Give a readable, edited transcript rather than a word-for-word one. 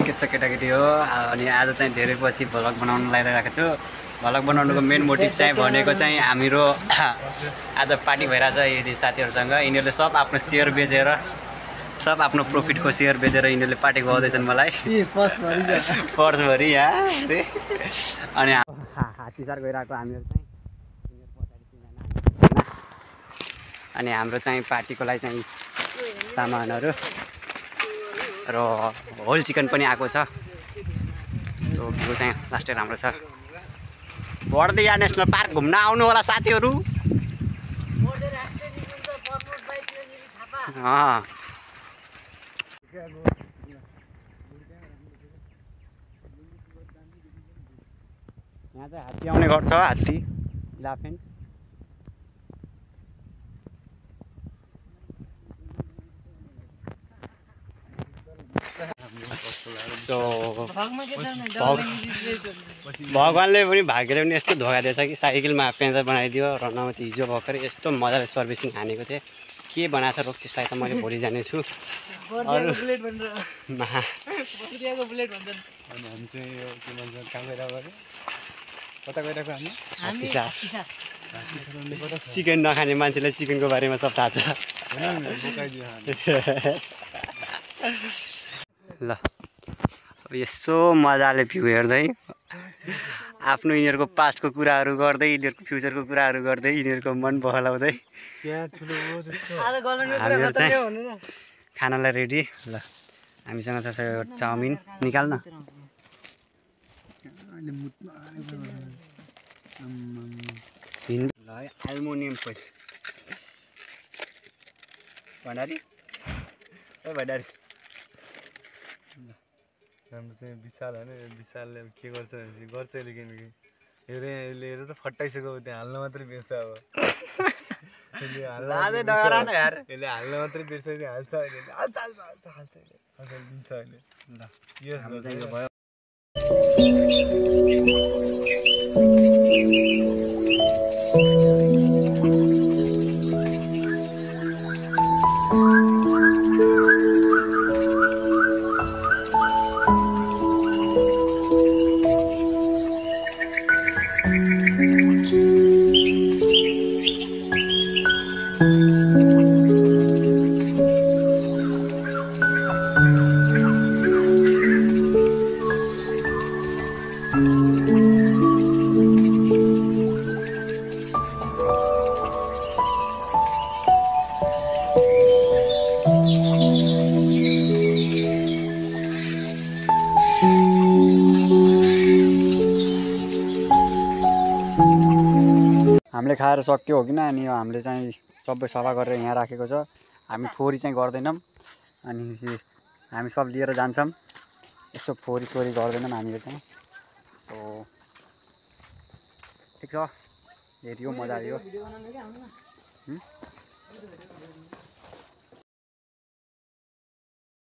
के छ केटाकेटी हो। अनि आज चाहिँ धेरै पछि भ्लग बनाउन लागिरहेको छु। भ्लग बनाउनुको मेन मोटिभ चाहिँ भनेको चाहिँ हाम्रो आज पार्टी भइरहेछ यदि साथीहरूसँग। यिनीहरूले सब आफ्नो सेयर बेचेर सब आफ्नो प्रफिटको सेयर बेचेर यिनीहरूले पार्टी खुवाउँदैछन् मलाई पर्सभरि यहाँ। अनि हात्तीसार गइरहेको हामीहरू चाहिँ अनि हाम्रो चाहिँ पार्टीको लागि चाहिँ सामानहरू र होल चिकन पनि आएको छ। सो भ्यू चाहिँ लास्टै राम्रो छ। बर्दिया नेसनल पार्क घुम्न आउनु होला साथीहरू। यहाँ चाहिँ हात्ती आउने गर्छ, हात्ती इलाफेन्ट। सो भगवान्ले पनि भाग्यले पनि यस्तो धोका दिएछ कि साइकलमा पेन्जर बनाइदियो र नभए हिजो भर्खरै यस्तो मजाले सर्भिसिङ हानेको थिएँ। के बनाएको छ रोग त्यसलाई त मैले भोलि जानेछु। चिकन नखाने मान्छेलाई चिकनको बारेमा सब थाहा छ। ल यसो मजाले भ्यू हेर्दै आफ्नो यिनीहरूको पास्टको कुराहरू गर्दै यिनीहरूको फ्युचरको कुराहरू गर्दै यिनीहरूको मन बहलाउँदै हामीहरू चाहिँ खानालाई रेडी। ल हामीसँग छ चाउमिन निकाल्न। ल एल्युमिनियम फोइल भण्डारी ओ भण्डारी हाम्रो चाहिँ विशाल होइन। विशालले अब के गर्छ भनेपछि गर्छ अहिले किनकि हेरेँ अहिले हेरेर त फटाइसक्यो। त्यहाँ हाल्न मात्रै बिर्छ। अब यसले हाल्न मात्रै बिर्छ। हाल्छ अहिले हाल्छ दिन्छ अहिले। ल यो भयो। हामीले खाएर सक्यो हो किन। अनि हामीले चाहिँ सबै सफा गरेर यहाँ राखेको छ। हामी फोहोरी चाहिँ गर्दैनौँ। अनि हामी सब लिएर जान्छौँ। यसो फोहोरी सोहोरी गर्दैनौँ हामीले चाहिँ। सो ठिक छ। हेऱ्यो मजा आयो।